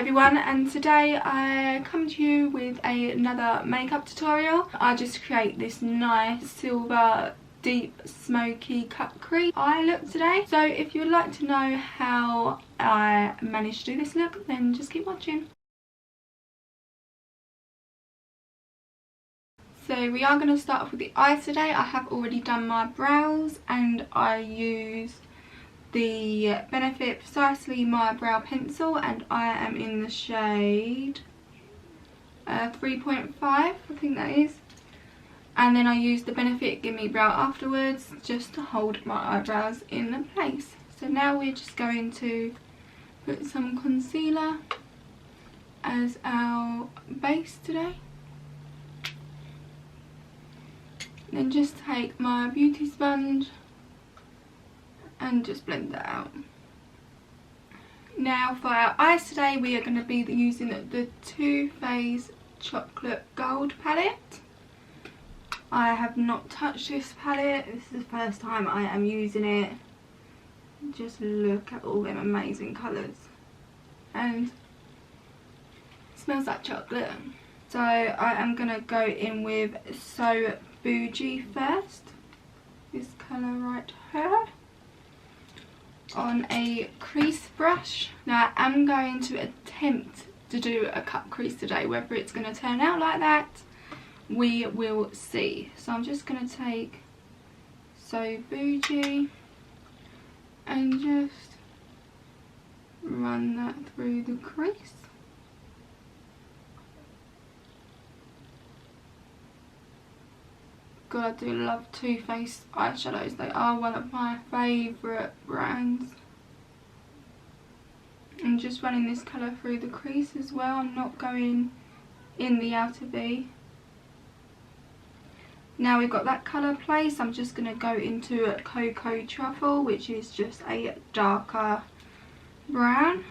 everyone, and today I come to you with another makeup tutorial. I just create this nice silver deep smoky cut crease eye look today. So if you would like to know how I managed to do this look, then just keep watching. So we are going to start off with the eyes today. I have already done my brows and I used the Benefit Precisely My Brow Pencil, and I am in the shade 3.5, I think that is. And then I used the Benefit Gimme Brow afterwards just to hold my eyebrows in place. So now we're just going to put some concealer as our base today. Then just take my beauty sponge and just blend that out. Now for our eyes today, we are going to be using the Too Faced Chocolate Gold palette. I have not touched this palette. This is the first time I am using it. Just look at all them amazing colours. And it smells like chocolate. So I am going to go in with So Bougie first. This colour right here. On a crease brush. Now I am going to attempt to do a cut crease today. Whether it's going to turn out like that, we will see. So I'm just going to take So Bougie and just run that through the crease. God, I do love Too Faced eyeshadows. They are one of my favourite brands. I'm just running this colour through the crease as well. I'm not going in the outer V. Now we've got that colour placed, I'm just going to go into Cocoa Truffle, which is just a darker brown.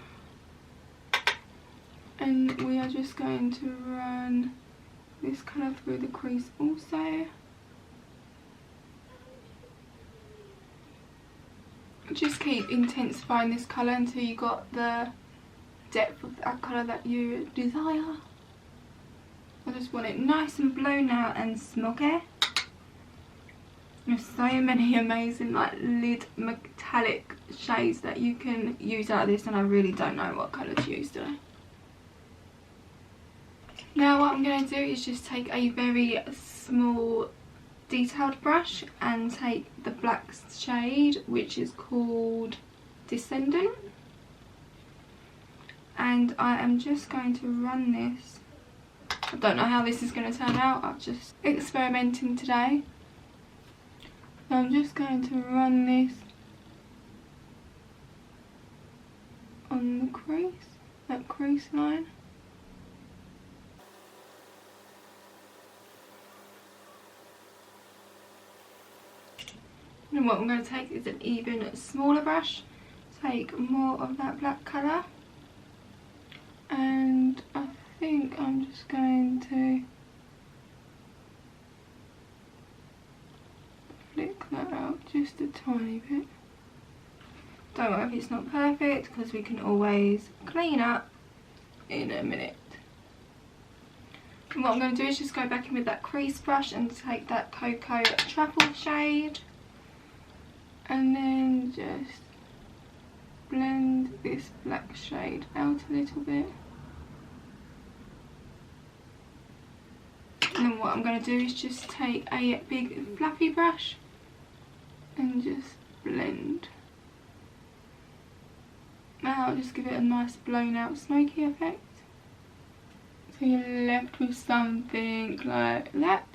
And we are just going to run this colour through the crease also. Just keep intensifying this colour until you got the depth of that colour that you desire. I just want it nice and blown out and smoky. There's so many amazing like lid metallic shades that you can use out of this, and I really don't know what colour to use today. Now what I'm going to do is just take a very small detailed brush and take the black shade, which is called Descendant, and I am just going to run this. I don't know how this is going to turn out, I'm just experimenting today. So I'm just going to run this on the crease, that crease line. And what I'm going to take is an even smaller brush, take more of that black colour, and I think I'm just going to flick that out just a tiny bit. Don't worry if it's not perfect, because we can always clean up in a minute. And what I'm going to do is just go back in with that crease brush and take that Cocoa Truffle shade. And then just blend this black shade out a little bit. And then what I'm going to do is just take a big fluffy brush and just blend. Now I'll just give it a nice blown out smoky effect. So you're left with something like that.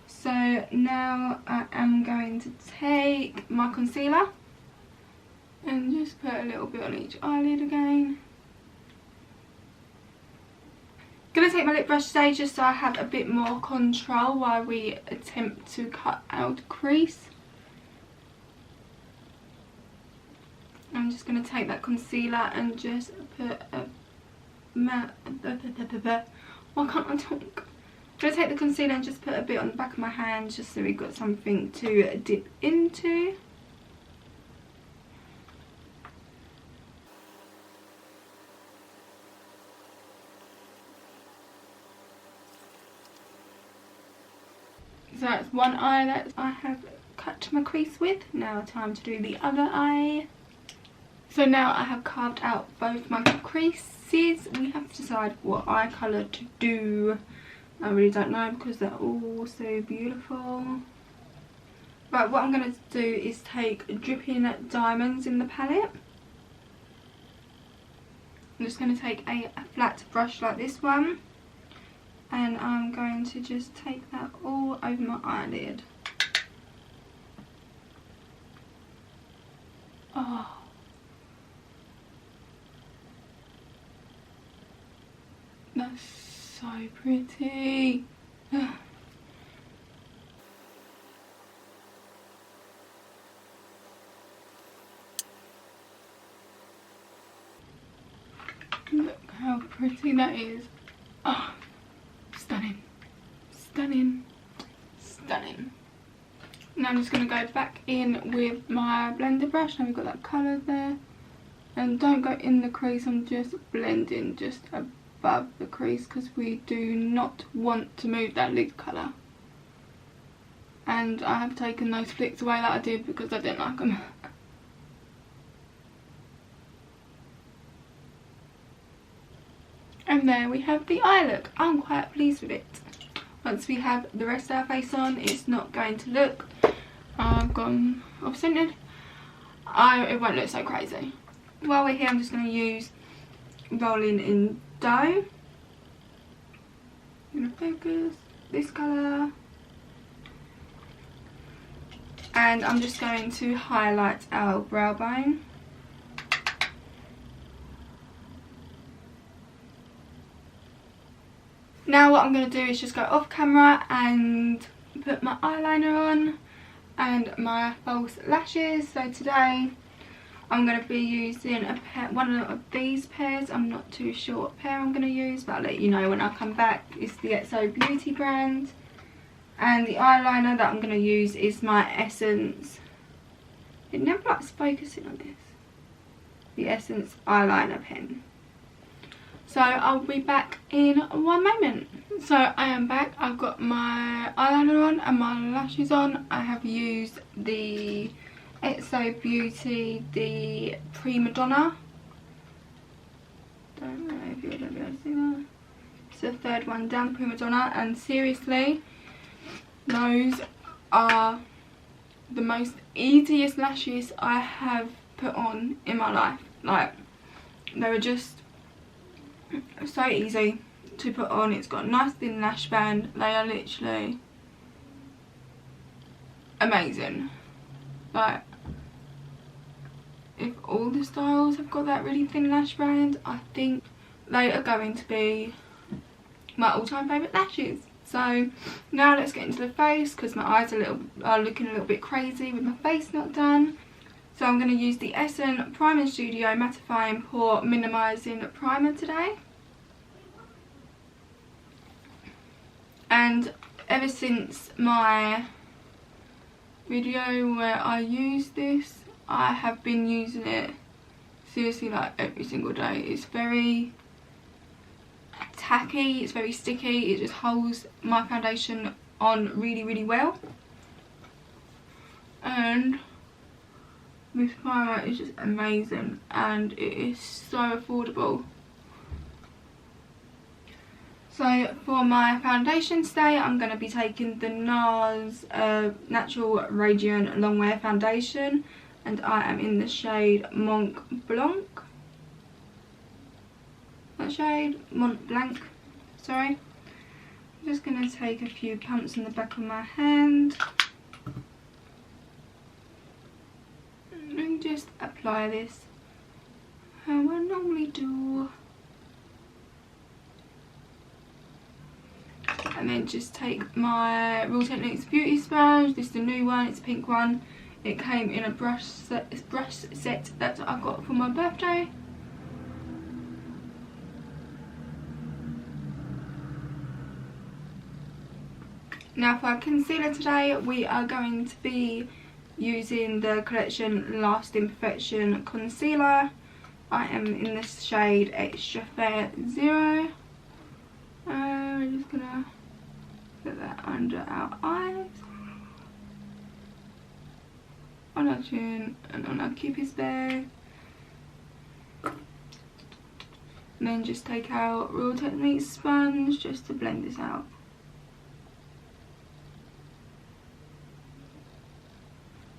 So now I am going to take my concealer and just put a little bit on each eyelid again. Going to take my lip brush today just so I have a bit more control while we attempt to cut out the crease. I'm just going to take that concealer and just put a why can't I talk? I'm going to take the concealer and just put a bit on the back of my hand just so we've got something to dip into. So that's one eye that I have cut my crease with. Now time to do the other eye. So now I have carved out both my creases. We have to decide what eye colour to do. I really don't know because they're all so beautiful. But what I'm going to do is take Dripping Diamonds in the palette. I'm just going to take a flat brush like this one. And I'm going to just take that all over my eyelid. Oh. That's so pretty. Look how pretty that is. Oh, stunning. Stunning. Stunning. Now I'm just going to go back in with my blender brush. Now we've got that colour there. And don't go in the crease, I'm just blending just above the crease because we do not want to move that lid colour. And I have taken those flicks away that I did because I didn't like them. And there we have the eye look. I'm quite pleased with it. Once we have the rest of our face on, it's not going to look, I've gone off-centered, it won't look so crazy. While we're here, I'm just going to use Rolling in Dough. I'm going to focus this colour. And I'm just going to highlight our brow bone. Now what I'm going to do is just go off camera and put my eyeliner on and my false lashes. So today I'm going to be using one of these pairs. I'm not too sure what pair I'm going to use, but I'll let you know when I come back. It's the XO Beauty brand. And the eyeliner that I'm going to use is my Essence. It never likes focusing on this. The Essence eyeliner pen. So I'll be back in one moment. So I am back. I've got my eyeliner on and my lashes on. I have used the XO Beauty, the Prima Donna. Don't know if you'll be able to see that. It's the third one down, Prima Donna. And seriously, those are the most easiest lashes I have put on in my life. Like, they were just so easy to put on. It's got a nice thin lash band. They are literally amazing. Like, if all the styles have got that really thin lash band, I think they are going to be my all-time favourite lashes. So now let's get into the face because my eyes are looking a little bit crazy with my face not done. So I'm going to use the Essence Prime Studio Mattifying Pore Minimising Primer today. And ever since my video where I used this, I have been using it seriously like every single day. It's very tacky, it's very sticky, it just holds my foundation on really, really well. And this primer is just amazing and it is so affordable. So for my foundation today, I'm going to be taking the NARS Natural Radiant Longwear Foundation, and I am in the shade Mont Blanc. That shade, Mont Blanc, sorry. I'm just going to take a few pumps on the back of my hand and just apply this how I normally do. And then just take my Real Techniques Beauty Sponge. This is the new one, it's a pink one. It came in a brush set that I got for my birthday. Now for our concealer today, we are going to be using the collection Lasting Perfection Concealer. I am in the shade Extra Fair 0. I'm just gonna Put that under our eyes, on our chin and on our cupid's bow. And then just take our Real Techniques sponge just to blend this out.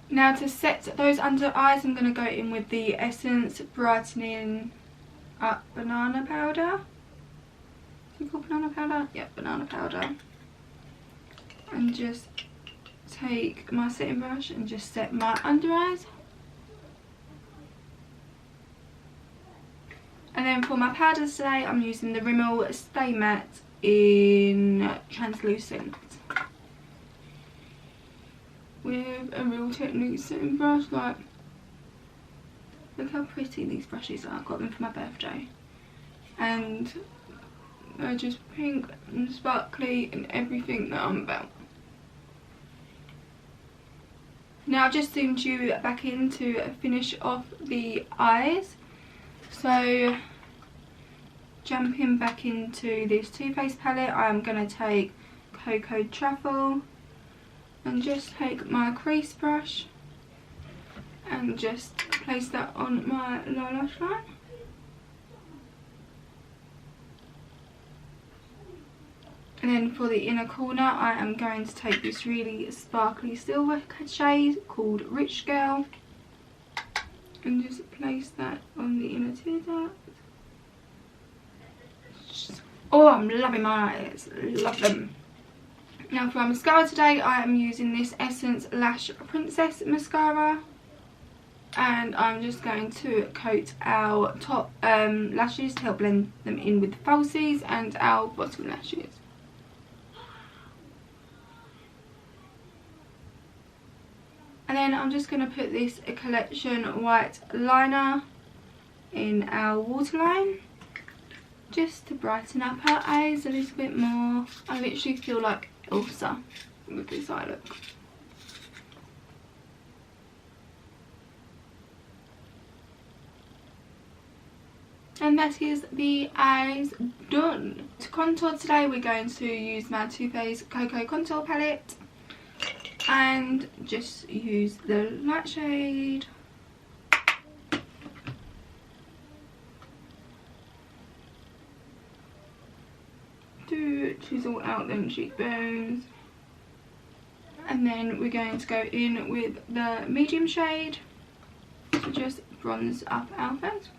Now to set those under eyes, I'm going to go in with the Essence Brightening Up Banana Powder. Is it called banana powder? Yep, banana powder. And just take my setting brush and just set my under eyes. And then for my powders today, I'm using the Rimmel Stay Matte in Translucent with a Real Techniques setting brush. Like, look how pretty these brushes are. I got them for my birthday, and they're just pink and sparkly and everything that I'm about. Now I've just zoomed you back in to finish off the eyes. So jumping back into this Too Faced palette, I'm going to take Cocoa Truffle and just take my crease brush and just place that on my lower lash line. And then for the inner corner, I am going to take this really sparkly silver shade called Rich Girl and just place that on the inner tear duct. Oh, I'm loving my eyes, love them. Now for my mascara today, I am using this Essence Lash Princess mascara, and I'm just going to coat our top lashes to help blend them in with the falsies, and our bottom lashes. And then I'm just going to put this Collection white liner in our waterline, just to brighten up her eyes a little bit more. I literally feel like Elsa with this eye look. And that is the eyes done. To contour today, we're going to use my Too Faced Cocoa Contour Palette and just use the light shade. To chisel out them cheekbones. And then we're going to go in with the medium shade to just bronze up our face.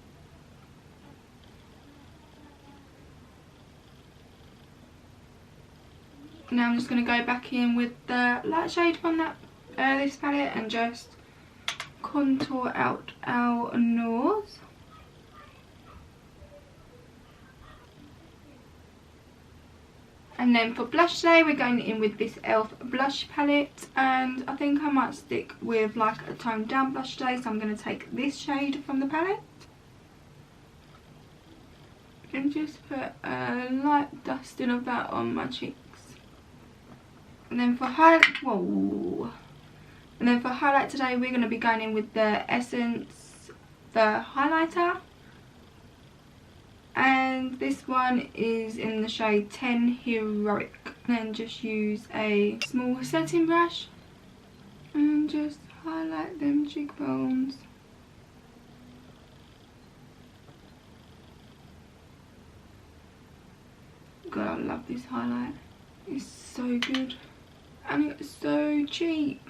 Now I'm just going to go back in with the light shade from that this palette and just contour out our nose. And then for blush today, we're going in with this e.l.f. blush palette, and I think I might stick with like a toned down blush today, so I'm going to take this shade from the palette and just put a light dusting of that on my cheeks. And then for highlight today, we're going to be going in with the Essence, the highlighter. And this one is in the shade 10 Heroic. And then just use a small setting brush and just highlight them cheekbones. God, I love this highlight. It's so good. And it's so cheap.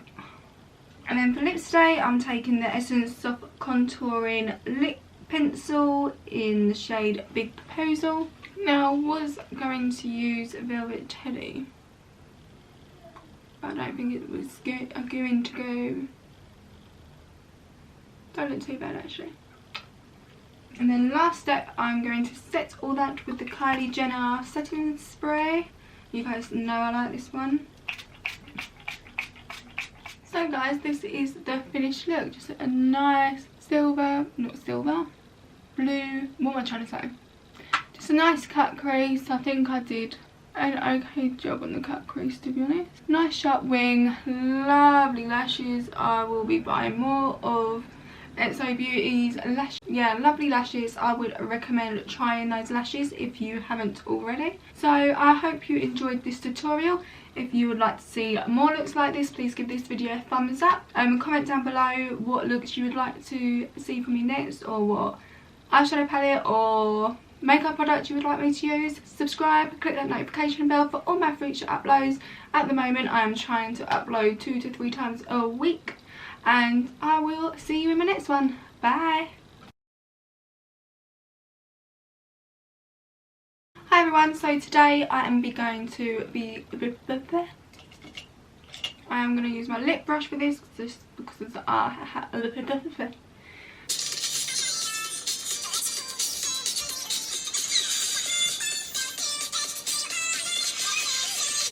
And then for lips today, I'm taking the Essence Soft Contouring Lip Pencil in the shade Big Proposal. Now I was going to use Velvet Teddy, but I don't think it was going to go. Don't look too bad actually. And then last step, I'm going to set all that with the Kylie Jenner setting spray. You guys know I like this one. So guys, this is the finished look. Just a nice silver, not silver, blue, what am I trying to say? Just a nice cut crease. I think I did an okay job on the cut crease, to be honest. Nice sharp wing, lovely lashes. I will be buying more of XO Beauty's lovely lashes. I would recommend trying those lashes if you haven't already. So I hope you enjoyed this tutorial. If you would like to see more looks like this, please give this video a thumbs up. Comment down below what looks you would like to see from me next, or what eyeshadow palette or makeup product you would like me to use. Subscribe, click that notification bell for all my future uploads. At the moment I am trying to upload 2 to 3 times a week, and I will see you in my next one. Bye. Hi everyone, so today I am going to use my lip brush for this, just because